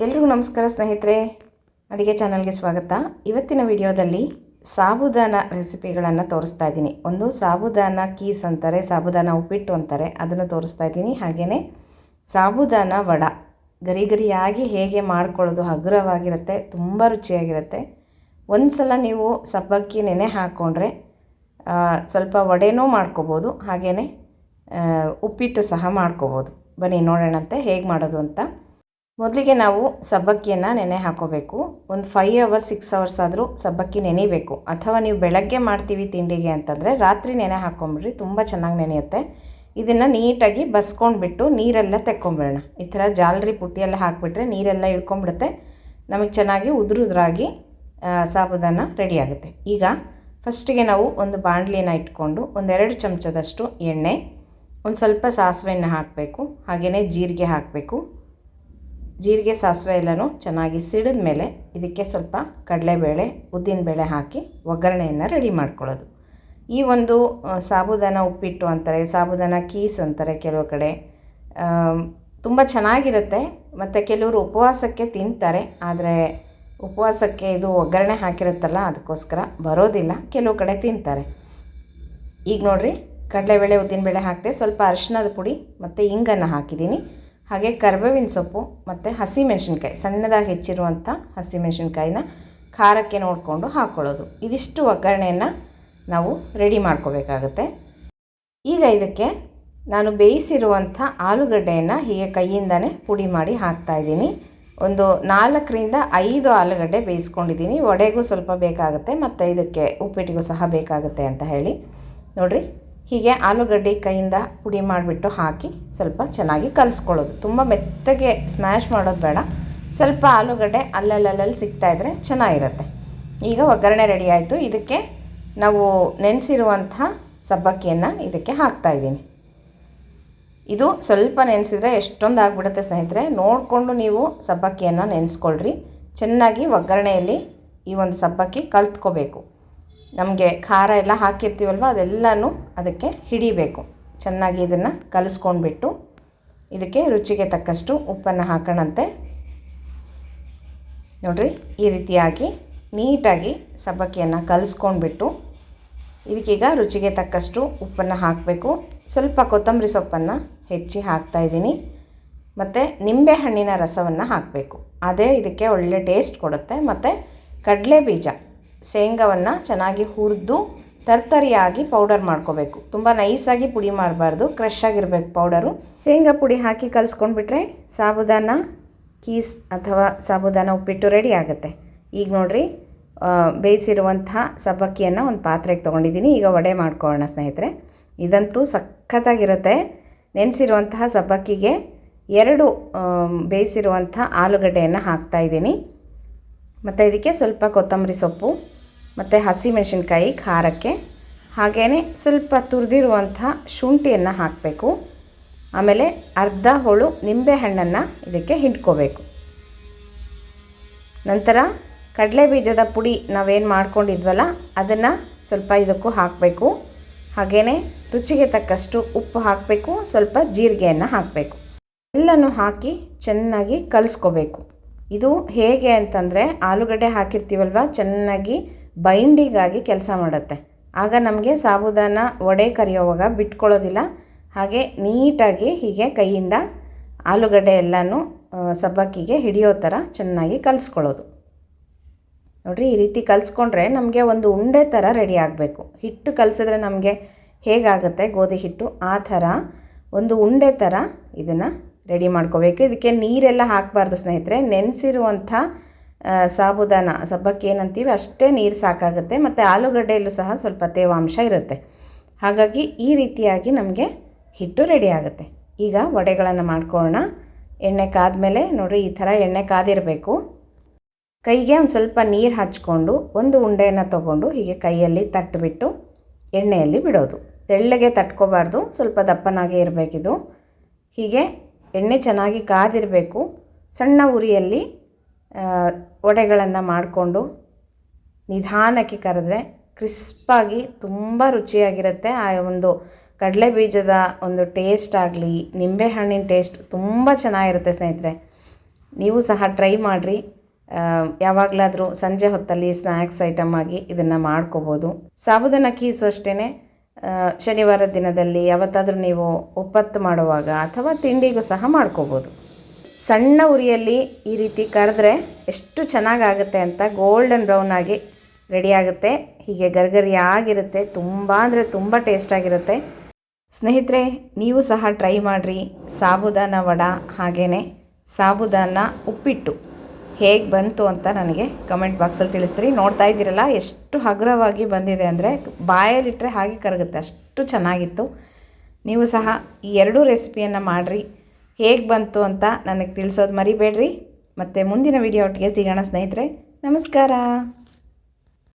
ಎಲ್ರಿಗೂ ನಮಸ್ಕಾರ ಸ್ನೇಹಿತರೆ, ಅಡುಗೆ ಚಾನಲ್ಗೆ ಸ್ವಾಗತ. ಇವತ್ತಿನ ವಿಡಿಯೋದಲ್ಲಿ ಸಾಬುದಾನ ರೆಸಿಪಿಗಳನ್ನು ತೋರಿಸ್ತಾ ಇದ್ದೀನಿ. ಒಂದು ಸಾಬುದಾನ ಕೀಸ್ ಅಂತಾರೆ, ಸಾಬುದಾನ ಉಪ್ಪಿಟ್ಟು ಅಂತಾರೆ, ಅದನ್ನು ತೋರಿಸ್ತಾ ಇದ್ದೀನಿ. ಹಾಗೆಯೇ ಸಾಬುದಾನ ವಡ ಗರಿ ಗರಿಯಾಗಿ ಹೇಗೆ ಮಾಡ್ಕೊಳ್ಳೋದು, ಹಗುರವಾಗಿರುತ್ತೆ, ತುಂಬ ರುಚಿಯಾಗಿರುತ್ತೆ. ಒಂದು ಸಲ ನೀವು ಸಬ್ಬಕ್ಕಿ ನೆನೆ ಹಾಕ್ಕೊಂಡ್ರೆ ಸ್ವಲ್ಪ ವಡೆನೂ ಮಾಡ್ಕೋಬೋದು, ಹಾಗೆಯೇ ಉಪ್ಪಿಟ್ಟು ಸಹ ಮಾಡ್ಕೋಬೋದು. ಬನ್ನಿ ನೋಡೋಣಂತೆ ಹೇಗೆ ಮಾಡೋದು ಅಂತ. ಮೊದಲಿಗೆ ನಾವು ಸಬ್ಬಕ್ಕಿಯನ್ನು ನೆನೆ ಹಾಕೋಬೇಕು. ಒಂದು 5 ಅವರ್ಸ್ 6 ಅವರ್ಸ್ ಆದರೂ ಸಬ್ಬಕ್ಕಿ ನೆನೆಯಬೇಕು. ಅಥವಾ ನೀವು ಬೆಳಗ್ಗೆ ಮಾಡ್ತೀವಿ ತಿಂಡಿಗೆ ಅಂತಂದರೆ ರಾತ್ರಿ ನೆನೆ ಹಾಕ್ಕೊಂಬಿಡ್ರಿ, ತುಂಬ ಚೆನ್ನಾಗಿ ನೆನೆಯುತ್ತೆ. ಇದನ್ನು ನೀಟಾಗಿ ಬಸ್ಕೊಂಡ್ಬಿಟ್ಟು ನೀರೆಲ್ಲ ತೆಕ್ಕೊಂಬಿಡೋಣ. ಈ ಥರ ಜಾಲರಿ ಪುಟ್ಟಿಯೆಲ್ಲ ಹಾಕಿಬಿಟ್ರೆ ನೀರೆಲ್ಲ ಇಳ್ಕೊಂಬಿಡುತ್ತೆ, ನಮಗೆ ಚೆನ್ನಾಗಿ ಉದುರಾಗಿ ಸಾಬುದಾನ ರೆಡಿಯಾಗುತ್ತೆ. ಈಗ ಫಸ್ಟಿಗೆ ನಾವು ಒಂದು ಬಾಣಲಿನ ಇಟ್ಕೊಂಡು 1-2 ಚಮಚದಷ್ಟು ಎಣ್ಣೆ, ಒಂದು ಸ್ವಲ್ಪ ಸಾಸಿವೆಯನ್ನು ಹಾಕಬೇಕು, ಹಾಗೆಯೇ ಜೀರಿಗೆ ಹಾಕಬೇಕು. ಜೀರಿಗೆ ಸಾಸಿವೆ ಎಲ್ಲನೂ ಚೆನ್ನಾಗಿ ಸಿಡಿದ ಮೇಲೆ ಇದಕ್ಕೆ ಸ್ವಲ್ಪ ಕಡಲೆಬೇಳೆ, ಉದ್ದಿನಬೇಳೆ ಹಾಕಿ ಒಗ್ಗರಣೆಯನ್ನು ರೆಡಿ ಮಾಡ್ಕೊಳ್ಳೋದು. ಈ ಒಂದು ಸಾಬುದಾನ ಉಪ್ಪಿಟ್ಟು ಅಂತಾರೆ, ಸಾಬುದಾನ ಕೀಸ್ ಅಂತಾರೆ ಕೆಲವು ಕಡೆ. ತುಂಬ ಚೆನ್ನಾಗಿರುತ್ತೆ. ಮತ್ತು ಕೆಲವರು ಉಪವಾಸಕ್ಕೆ ತಿಂತಾರೆ, ಆದರೆ ಉಪವಾಸಕ್ಕೆ ಇದು ಒಗ್ಗರಣೆ ಹಾಕಿರುತ್ತಲ್ಲ ಅದಕ್ಕೋಸ್ಕರ ಬರೋದಿಲ್ಲ, ಕೆಲವು ಕಡೆ ತಿಂತಾರೆ. ಈಗ ನೋಡಿರಿ, ಕಡಲೆಬೇಳೆ ಉದ್ದಿನಬೇಳೆ ಹಾಕಿದೆ, ಸ್ವಲ್ಪ ಅರಿಶಿಣದ ಪುಡಿ ಮತ್ತು ಇಂಗನ್ನು ಹಾಕಿದ್ದೀನಿ. ಹಾಗೆ ಕರಿಬೇವಿನ ಸೊಪ್ಪು ಮತ್ತು ಹಸಿಮೆಣಸಿನ್ಕಾಯಿ, ಸಣ್ಣದಾಗಿ ಹೆಚ್ಚಿರುವಂಥ ಹಸಿಮೆಣಸಿನ್ಕಾಯಿನ ಖಾರಕ್ಕೆ ನೋಡಿಕೊಂಡು ಹಾಕ್ಕೊಳ್ಳೋದು. ಇದಿಷ್ಟು ಒಗ್ಗರಣೆಯನ್ನು ನಾವು ರೆಡಿ ಮಾಡ್ಕೋಬೇಕಾಗುತ್ತೆ. ಈಗ ಇದಕ್ಕೆ ನಾನು ಬೇಯಿಸಿರುವಂಥ ಆಲೂಗಡ್ಡೆಯನ್ನು ಹೀಗೆ ಕೈಯಿಂದನೇ ಪುಡಿ ಮಾಡಿ ಹಾಕ್ತಾಯಿದ್ದೀನಿ. ಒಂದು 4ರಿಂದ 5 ಆಲೂಗಡ್ಡೆ ಬೇಯಿಸ್ಕೊಂಡಿದ್ದೀನಿ. ವಡೆಗೂ ಸ್ವಲ್ಪ ಬೇಕಾಗುತ್ತೆ ಮತ್ತು ಇದಕ್ಕೆ ಉಪ್ಪಿಟ್ಟಿಗೂ ಸಹ ಬೇಕಾಗುತ್ತೆ ಅಂತ ಹೇಳಿ ನೋಡಿರಿ. ಹೀಗೆ ಆಲೂಗಡ್ಡೆ ಕೈಯಿಂದ ಪುಡಿ ಮಾಡಿಬಿಟ್ಟು ಹಾಕಿ ಸ್ವಲ್ಪ ಚೆನ್ನಾಗಿ ಕಲಿಸ್ಕೊಳ್ಳೋದು. ತುಂಬ ಮೆತ್ತಗೆ ಸ್ಮ್ಯಾಶ್ ಮಾಡೋದು ಬೇಡ, ಸ್ವಲ್ಪ ಆಲೂಗಡ್ಡೆ ಅಲ್ಲಲ್ಲಿ ಸಿಗ್ತಾಯಿದ್ರೆ ಚೆನ್ನಾಗಿರುತ್ತೆ. ಈಗ ಒಗ್ಗರಣೆ ರೆಡಿ ಆಯಿತು. ಇದಕ್ಕೆ ನಾವು ನೆನೆಸಿರುವಂಥ ಸಬ್ಬಕ್ಕಿಯನ್ನು ಇದಕ್ಕೆ ಹಾಕ್ತಾಯಿದ್ದೀನಿ. ಇದು ಸ್ವಲ್ಪ ನೆನೆಸಿದ್ರೆ ಎಷ್ಟೊಂದು ಆಗಿಬಿಡುತ್ತೆ ಸ್ನೇಹಿತರೆ, ನೋಡಿಕೊಂಡು ನೀವು ಸಬ್ಬಕ್ಕಿಯನ್ನು ನೆನೆಸ್ಕೊಳ್ರಿ. ಚೆನ್ನಾಗಿ ಒಗ್ಗರಣೆಯಲ್ಲಿ ಈ ಒಂದು ಸಬ್ಬಕ್ಕಿ ಕಲ್ತ್ಕೋಬೇಕು. ನಮಗೆ ಖಾರ ಎಲ್ಲ ಹಾಕಿರ್ತೀವಲ್ವ ಅದೆಲ್ಲನೂ ಅದಕ್ಕೆ ಹಿಡಿಬೇಕು. ಚೆನ್ನಾಗಿ ಇದನ್ನು ಕಲಿಸ್ಕೊಂಡ್ಬಿಟ್ಟು ಇದಕ್ಕೆ ರುಚಿಗೆ ತಕ್ಕಷ್ಟು ಉಪ್ಪನ್ನು ಹಾಕೋಣಂತೆ. ನೋಡಿರಿ, ಈ ರೀತಿಯಾಗಿ ನೀಟಾಗಿ ಸಬ್ಬಕ್ಕಿಯನ್ನು ಕಲಿಸ್ಕೊಂಡ್ಬಿಟ್ಟು ಇದಕ್ಕೀಗ ರುಚಿಗೆ ತಕ್ಕಷ್ಟು ಉಪ್ಪನ್ನು ಹಾಕಬೇಕು. ಸ್ವಲ್ಪ ಕೊತ್ತಂಬರಿ ಸೊಪ್ಪನ್ನು ಹೆಚ್ಚಿ ಹಾಕ್ತಾಯಿದ್ದೀನಿ. ಮತ್ತು ನಿಂಬೆಹಣ್ಣಿನ ರಸವನ್ನು ಹಾಕಬೇಕು, ಅದೇ ಇದಕ್ಕೆ ಒಳ್ಳೆ ಟೇಸ್ಟ್ ಕೊಡುತ್ತೆ. ಮತ್ತು ಕಡಲೆ ಬೀಜ, ಶೇಂಗಾವನ್ನು ಚೆನ್ನಾಗಿ ಹುರಿದು ತರ್ತರಿಯಾಗಿ ಪೌಡರ್ ಮಾಡ್ಕೋಬೇಕು. ತುಂಬ ನೈಸಾಗಿ ಪುಡಿ ಮಾಡಬಾರ್ದು, ಕ್ರಶ್ ಆಗಿರಬೇಕು ಪೌಡರು. ಶೇಂಗಾ ಪುಡಿ ಹಾಕಿ ಕಲಿಸ್ಕೊಂಡ್ಬಿಟ್ರೆ ಸಾಬುದಾನ ಕೀಸ್ ಅಥವಾ ಸಾಬುದಾನ ಉಪ್ಪಿಟ್ಟು ರೆಡಿ ಆಗುತ್ತೆ. ಈಗ ನೋಡಿರಿ, ಬೇಯಿಸಿರುವಂತಹ ಸಬ್ಬಕ್ಕಿಯನ್ನು ಒಂದು ಪಾತ್ರೆಗೆ ತೊಗೊಂಡಿದ್ದೀನಿ. ಈಗ ವಡೆ ಮಾಡ್ಕೊಳ್ಳೋಣ ಸ್ನೇಹಿತರೆ. ಇದಂತೂ ಸಖತ್ತಾಗಿರುತ್ತೆ. ನೆನೆಸಿರುವಂತಹ ಸಬ್ಬಕ್ಕಿಗೆ 2 ಬೇಯಿಸಿರುವಂಥ ಆಲೂಗಡ್ಡೆಯನ್ನು ಹಾಕ್ತಾಯಿದ್ದೀನಿ. ಮತ್ತು ಇದಕ್ಕೆ ಸ್ವಲ್ಪ ಕೊತ್ತಂಬರಿ ಸೊಪ್ಪು ಮತ್ತು ಹಸಿಮೆಣಸಿನ್ಕಾಯಿ ಖಾರಕ್ಕೆ, ಹಾಗೆಯೇ ಸ್ವಲ್ಪ ತುರಿದಿರುವಂಥ ಶುಂಠಿಯನ್ನು ಹಾಕಬೇಕು. ಆಮೇಲೆ ಅರ್ಧ ಹೋಳು ನಿಂಬೆಹಣ್ಣನ್ನು ಇದಕ್ಕೆ ಹಿಂಡ್ಕೋಬೇಕು. ನಂತರ ಕಡಲೆ ಬೀಜದ ಪುಡಿ ನಾವೇನು ಮಾಡ್ಕೊಂಡಿದ್ವಲ್ಲ ಅದನ್ನು ಸ್ವಲ್ಪ ಇದಕ್ಕೂ ಹಾಕಬೇಕು. ಹಾಗೆಯೇ ರುಚಿಗೆ ತಕ್ಕಷ್ಟು ಉಪ್ಪು ಹಾಕಬೇಕು, ಸ್ವಲ್ಪ ಜೀರಿಗೆಯನ್ನು ಹಾಕಬೇಕು. ಎಲ್ಲನೂ ಹಾಕಿ ಚೆನ್ನಾಗಿ ಕಲಿಸ್ಕೋಬೇಕು. ಇದು ಹೇಗೆ ಅಂತಂದರೆ ಆಲೂಗಡ್ಡೆ ಹಾಕಿರ್ತೀವಲ್ವ, ಚೆನ್ನಾಗಿ ಬೈಂಡಿಗಾಗಿ ಕೆಲಸ ಮಾಡುತ್ತೆ. ಆಗ ನಮಗೆ ಸಾಬುದಾನ ವಡೆ ಕರಿಯೋವಾಗ ಬಿಟ್ಕೊಳ್ಳೋದಿಲ್ಲ. ಹಾಗೆ ನೀಟಾಗಿ ಹೀಗೆ ಕೈಯಿಂದ ಆಲೂಗಡ್ಡೆ ಎಲ್ಲನೂ ಸಬ್ಬಕ್ಕಿಗೆ ಹಿಡಿಯೋ ಥರ ಚೆನ್ನಾಗಿ ಕಲಿಸ್ಕೊಳ್ಳೋದು. ನೋಡಿರಿ, ಈ ರೀತಿ ಕಲಿಸ್ಕೊಂಡ್ರೆ ನಮಗೆ ಒಂದು ಉಂಡೆ ಥರ ರೆಡಿ ಆಗಬೇಕು. ಹಿಟ್ಟು ಕಲಿಸಿದ್ರೆ ನಮಗೆ ಹೇಗಾಗುತ್ತೆ ಗೋಧಿ ಹಿಟ್ಟು, ಆ ಥರ ಒಂದು ಉಂಡೆ ಥರ ಇದನ್ನು ರೆಡಿ ಮಾಡ್ಕೋಬೇಕು. ಇದಕ್ಕೆ ನೀರೆಲ್ಲ ಹಾಕಬಾರ್ದು ಸ್ನೇಹಿತರೆ. ನೆನೆಸಿರುವಂಥ ಸಾಬುದಾನ ಸಬ್ಬಕ್ಕಿ ಏನಂತೀವಿ ಅಷ್ಟೇ ನೀರು ಸಾಕಾಗುತ್ತೆ. ಮತ್ತು ಆಲೂಗಡ್ಡೆಯಲ್ಲೂ ಸಹ ಸ್ವಲ್ಪ ತೇವಾಂಶ ಇರುತ್ತೆ. ಹಾಗಾಗಿ ಈ ರೀತಿಯಾಗಿ ನಮಗೆ ಹಿಟ್ಟು ರೆಡಿ ಆಗುತ್ತೆ. ಈಗ ವಡೆಗಳನ್ನು ಮಾಡ್ಕೊಳ್ಳೋಣ. ಎಣ್ಣೆ ಕಾದ್ಮೇಲೆ ನೋಡಿರಿ, ಈ ಥರ ಎಣ್ಣೆ ಕಾದಿರಬೇಕು. ಕೈಗೆ ಒಂದು ಸ್ವಲ್ಪ ನೀರು ಹಚ್ಕೊಂಡು ಒಂದು ಉಂಡೆಯನ್ನು ತೊಗೊಂಡು ಹೀಗೆ ಕೈಯಲ್ಲಿ ತಟ್ಟಿಬಿಟ್ಟು ಎಣ್ಣೆಯಲ್ಲಿ ಬಿಡೋದು. ತೆಳ್ಳಗೆ ತಟ್ಕೋಬಾರ್ದು, ಸ್ವಲ್ಪ ದಪ್ಪನಾಗೇ ಇರಬೇಕಿದು. ಹೀಗೆ ಎಣ್ಣೆ ಚೆನ್ನಾಗಿ ಕಾದಿರಬೇಕು. ಸಣ್ಣ ಉರಿಯಲ್ಲಿ ವಡೆಗಳನ್ನು ಮಾಡಿಕೊಂಡು ನಿಧಾನಕ್ಕೆ ಕರೆದ್ರೆ ಕ್ರಿಸ್ಪಾಗಿ ತುಂಬ ರುಚಿಯಾಗಿರುತ್ತೆ. ಆ ಒಂದು ಕಡಲೆ ಬೀಜದ ಒಂದು ಟೇಸ್ಟ್ ಆಗಲಿ, ನಿಂಬೆಹಣ್ಣಿನ ಟೇಸ್ಟ್ ತುಂಬ ಚೆನ್ನಾಗಿರುತ್ತೆ ಸ್ನೇಹಿತರೆ. ನೀವು ಸಹ ಟ್ರೈ ಮಾಡಿರಿ. ಯಾವಾಗಲಾದರೂ ಸಂಜೆ ಹೊತ್ತಲ್ಲಿ ಸ್ನ್ಯಾಕ್ಸ್ ಐಟಮ್ ಆಗಿ ಇದನ್ನು ಮಾಡ್ಕೋಬೋದು. ಸಾಬುದಾನ ಕೀಸು ಅಷ್ಟೇ ಶನಿವಾರದ ದಿನದಲ್ಲಿ ಯಾವತ್ತಾದರೂ ನೀವು ಒಪ್ಪತ್ತು ಮಾಡುವಾಗ ಅಥವಾ ತಿಂಡಿಗೂ ಸಹ ಮಾಡ್ಕೋಬೋದು. ಸಣ್ಣ ಉರಿಯಲ್ಲಿ ಈ ರೀತಿ ಕರೆದ್ರೆ ಎಷ್ಟು ಚೆನ್ನಾಗಾಗುತ್ತೆ ಅಂತ ಗೋಲ್ಡನ್ ಬ್ರೌನ್ ಆಗಿ ರೆಡಿ ಆಗುತ್ತೆ. ಹೀಗೆ ಗರ್ಗರಿ ಆಗಿರುತ್ತೆ. ತುಂಬ ಅಂದರೆ ತುಂಬ ಟೇಸ್ಟಾಗಿರುತ್ತೆ. ಸ್ನೇಹಿತರೆ, ನೀವು ಸಹ ಟ್ರೈ ಮಾಡಿರಿ. ಸಾಬುದಾನ ವಡ ಹಾಗೆಯೇ ಸಾಬುದಾನ ಉಪ್ಪಿಟ್ಟು ಹೇಗೆ ಬಂತು ಅಂತ ನನಗೆ ಕಮೆಂಟ್ ಬಾಕ್ಸಲ್ಲಿ ತಿಳಿಸ್ತೀರಿ. ನೋಡ್ತಾ ಇದ್ದೀರಲ್ಲ ಎಷ್ಟು ಹಗುರವಾಗಿ ಬಂದಿದೆ ಅಂದರೆ ಬಾಯಲ್ಲಿಟ್ಟರೆ ಹಾಗೆ ಕರಗುತ್ತೆ, ಅಷ್ಟು ಚೆನ್ನಾಗಿತ್ತು. ನೀವು ಸಹ ಈ ಎರಡೂ ರೆಸಿಪಿಯನ್ನು ಮಾಡಿರಿ. ಹೇಗೆ ಬಂತು ಅಂತ ನನಗೆ ತಿಳಿಸೋದು ಮರಿಬೇಡ್ರಿ. ಮತ್ತು ಮುಂದಿನ ವಿಡಿಯೋ ಒಟ್ಟಿಗೆ ಸಿಗೋಣ ಸ್ನೇಹಿತರೆ. ನಮಸ್ಕಾರ.